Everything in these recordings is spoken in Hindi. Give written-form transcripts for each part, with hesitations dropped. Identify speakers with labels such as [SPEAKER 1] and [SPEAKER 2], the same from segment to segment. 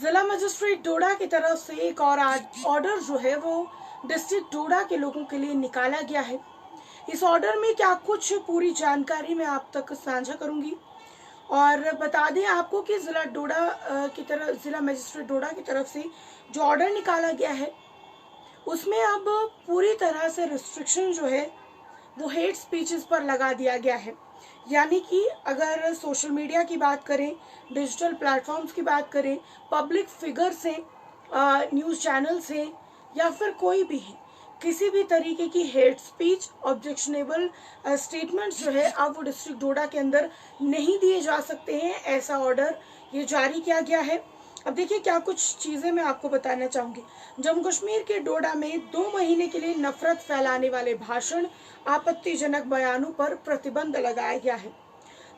[SPEAKER 1] जिला मजिस्ट्रेट डोडा की तरफ से एक और ऑर्डर जो है वो डिस्ट्रिक्ट डोडा के लोगों के लिए निकाला गया है। इस ऑर्डर में क्या कुछ पूरी जानकारी मैं आप तक साझा करूंगी और बता दें आपको कि जिला डोडा की तरफ जिला मजिस्ट्रेट डोडा की तरफ से जो ऑर्डर निकाला गया है उसमें अब पूरी तरह से रिस्ट्रिक्शन जो है वो हेट स्पीचेस पर लगा दिया गया है। यानी कि अगर सोशल मीडिया की बात करें, डिजिटल प्लेटफॉर्म्स की बात करें, पब्लिक फिगर से, न्यूज़ चैनल से या फिर कोई भी है, किसी भी तरीके की हेट स्पीच, ऑब्जेक्शनेबल स्टेटमेंट्स जो है अब वो डिस्ट्रिक्ट डोडा के अंदर नहीं दिए जा सकते हैं। ऐसा ऑर्डर ये जारी किया गया है। अब देखिए क्या कुछ चीज़ें मैं आपको बताना चाहूँगी। जम्मू कश्मीर के डोडा में 2 महीने के लिए नफरत फैलाने वाले भाषण, आपत्तिजनक बयानों पर प्रतिबंध लगाया गया है।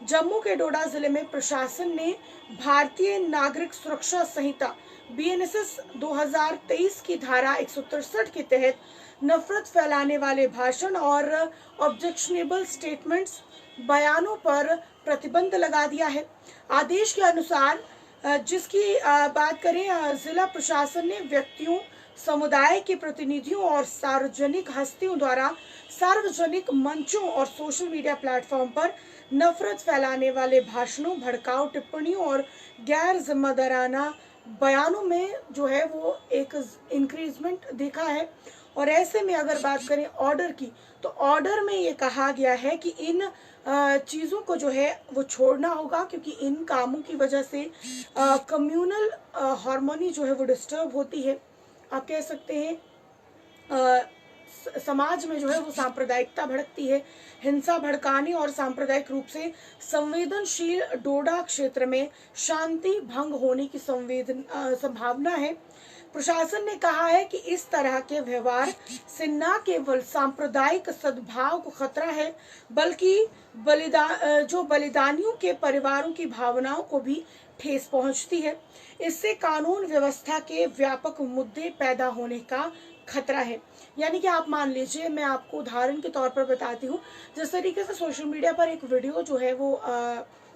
[SPEAKER 1] जम्मू के डोडा जिले में प्रशासन ने भारतीय नागरिक सुरक्षा संहिता BNSS 2023 की धारा 163 के तहत नफरत फैलाने वाले भाषण और ऑब्जेक्शनेबल स्टेटमेंट्स, बयानों पर प्रतिबंध लगा दिया है। आदेश के अनुसार जिसकी बात करें, जिला प्रशासन ने व्यक्तियों, समुदाय के प्रतिनिधियों और सार्वजनिक हस्तियों द्वारा सार्वजनिक मंचों और सोशल मीडिया प्लेटफॉर्म पर नफरत फैलाने वाले भाषणों, भड़काऊ टिप्पणियों और गैर जिम्मेदाराना बयानों में जो है वो एक इंक्रीजमेंट देखा है। और ऐसे में अगर बात करें ऑर्डर की, तो ऑर्डर में ये कहा गया है कि इन चीज़ों को जो है वो छोड़ना होगा, क्योंकि इन कामों की वजह से कम्युनल हार्मोनी जो है वो डिस्टर्ब होती है। आप कह सकते हैं समाज में जो है वो सांप्रदायिकता भड़कती है। हिंसा भड़काने और सांप्रदायिक रूप से संवेदनशील डोडा क्षेत्र में शांति भंग होने की संभावना है। प्रशासन ने कहा है कि इस तरह के व्यवहार से न केवल सांप्रदायिक सद्भाव को खतरा है, बल्कि बलिदानियों के परिवारों की भावनाओं को भी ठेस पहुंचती है। इससे कानून व्यवस्था के व्यापक मुद्दे पैदा होने का खतरा है। यानी कि आप मान लीजिए, मैं आपको उदाहरण के तौर पर बताती हूँ, जिस तरीके से सोशल मीडिया पर एक वीडियो जो है वो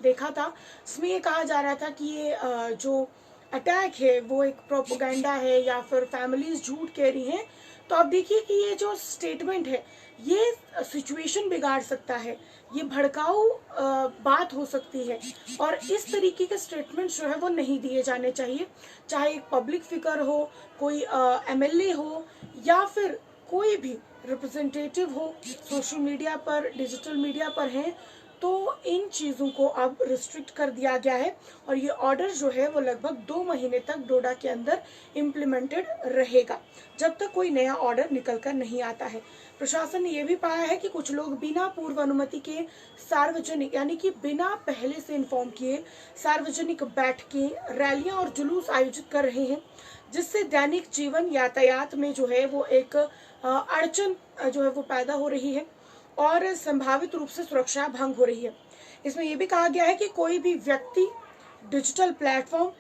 [SPEAKER 1] देखा था, इसमें ये कहा जा रहा था कि ये जो अटैक है वो एक प्रोपोगंडा है या फिर फैमिलीज झूठ कह रही हैं। तो आप देखिए कि ये जो स्टेटमेंट है ये सिचुएशन बिगाड़ सकता है, ये भड़काऊ बात हो सकती है और इस तरीके के स्टेटमेंट जो है वो नहीं दिए जाने चाहिए। चाहे एक पब्लिक फिगर हो, कोई MLA हो या फिर कोई भी रिप्रेजेंटेटिव हो, सोशल मीडिया पर, डिजिटल मीडिया पर हैं, तो इन चीज़ों को अब रिस्ट्रिक्ट कर दिया गया है और ये ऑर्डर जो है वो लगभग 2 महीने तक डोडा के अंदर इम्प्लीमेंटेड रहेगा, जब तक कोई नया ऑर्डर निकल कर नहीं आता है। प्रशासन ने यह भी पाया है कि कुछ लोग बिना पूर्व अनुमति के सार्वजनिक, यानी कि बिना पहले से इन्फॉर्म किए सार्वजनिक बैठकें, रैलियां और जुलूस आयोजित कर रहे हैं, जिससे दैनिक जीवन यातायात में जो है वो एक अड़चन जो है वो पैदा हो रही है और संभावित रूप से सुरक्षा भंग हो रही है। इसमें यह भी कहा गया है कि कोई भी व्यक्ति, डिजिटल प्लेटफॉर्म,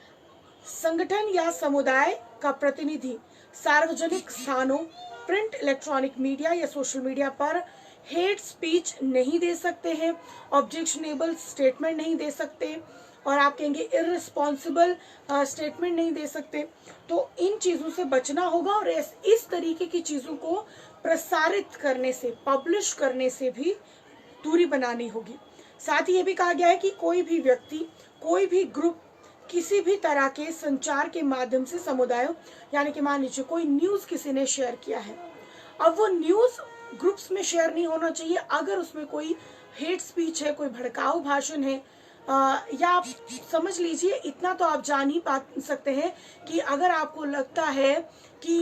[SPEAKER 1] संगठन या समुदाय का प्रतिनिधि सार्वजनिक स्थानों, प्रिंट, इलेक्ट्रॉनिक मीडिया या सोशल मीडिया पर हेट स्पीच नहीं दे सकते हैं, ऑब्जेक्शनेबल स्टेटमेंट नहीं दे सकते और आप कहेंगे इररिस्पॉन्सिबल स्टेटमेंट नहीं दे सकते। तो इन चीज़ों से बचना होगा और इस तरीके की चीज़ों को प्रसारित करने से, पब्लिश करने से भी दूरी बनानी होगी। साथ ही ये भी कहा गया है कि कोई भी व्यक्ति, कोई भी ग्रुप किसी भी तरह के संचार के माध्यम से समुदायों, यानी कि मान लीजिए कोई न्यूज़ किसी ने शेयर किया है, अब वो न्यूज़ ग्रुप्स में शेयर नहीं होना चाहिए अगर उसमें कोई हेट स्पीच है, कोई भड़काऊ भाषण है, या आप समझ लीजिए इतना तो आप जान ही पा सकते हैं कि अगर आपको लगता है कि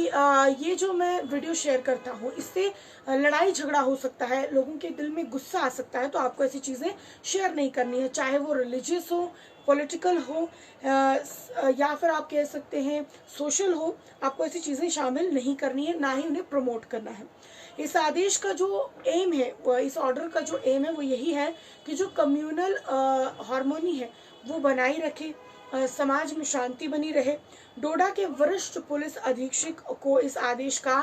[SPEAKER 1] ये जो मैं वीडियो शेयर करता हूँ इससे लड़ाई झगड़ा हो सकता है, लोगों के दिल में गुस्सा आ सकता है, तो आपको ऐसी चीज़ें शेयर नहीं करनी है, चाहे वो रिलीजियस हो, पॉलिटिकल हो या फिर आप कह सकते हैं सोशल हो। आपको ऐसी चीज़ें शामिल नहीं करनी है, ना ही उन्हें प्रमोट करना है। इस आदेश का जो एम है, इस ऑर्डर का जो एम है वो यही है कि जो कम्युनल हार्मोनी है वो बनाई रखे, समाज में शांति बनी रहे। डोडा के वरिष्ठ पुलिस अधीक्षक को इस आदेश का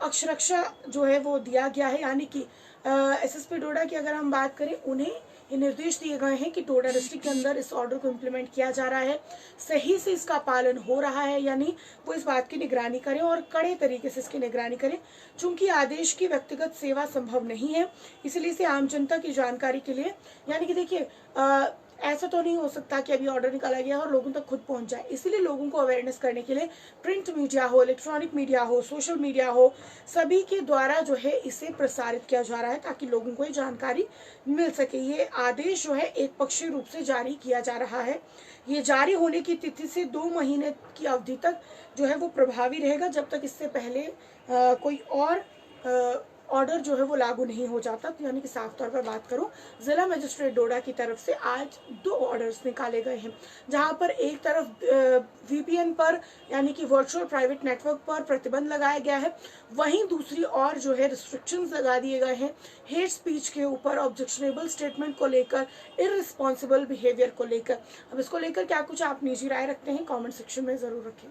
[SPEAKER 1] अक्षरशः जो है वो दिया गया है, यानी कि SSP डोडा की अगर हम बात करें, उन्हें ये निर्देश दिए गए हैं कि डोडा डिस्ट्रिक्ट के अंदर इस ऑर्डर को इम्प्लीमेंट किया जा रहा है, सही से इसका पालन हो रहा है, यानी वो इस बात की निगरानी करें और कड़े तरीके से इसकी निगरानी करें। चूंकि आदेश की व्यक्तिगत सेवा संभव नहीं है, इसलिए इसे आम जनता की जानकारी के लिए, यानी कि देखिए ऐसा तो नहीं हो सकता कि अभी ऑर्डर निकाला गया और लोगों तक खुद पहुंच जाए, इसलिए लोगों को अवेयरनेस करने के लिए प्रिंट मीडिया हो, इलेक्ट्रॉनिक मीडिया हो, सोशल मीडिया हो, सभी के द्वारा जो है इसे प्रसारित किया जा रहा है ताकि लोगों को ये जानकारी मिल सके। ये आदेश जो है एक पक्षीय रूप से जारी किया जा रहा है। ये जारी होने की तिथि से 2 महीने की अवधि तक जो है वो प्रभावी रहेगा, जब तक इससे पहले कोई और ऑर्डर जो है वो लागू नहीं हो जाता। तो यानी कि साफ तौर पर बात करूं, जिला मजिस्ट्रेट डोडा की तरफ से आज 2 ऑर्डर्स निकाले गए हैं, जहां पर एक तरफ वीपीएन पर यानी कि वर्चुअल प्राइवेट नेटवर्क पर प्रतिबंध लगाया गया है, वहीं दूसरी ओर जो है रिस्ट्रिक्शंस लगा दिए गए हैं हेट स्पीच के ऊपर, ऑब्जेक्शनेबल स्टेटमेंट को लेकर, इररिस्पॉन्सिबल बिहेवियर को लेकर। अब इसको लेकर क्या कुछ आप निजी राय रखते हैं, कॉमेंट सेक्शन में जरूर रखें।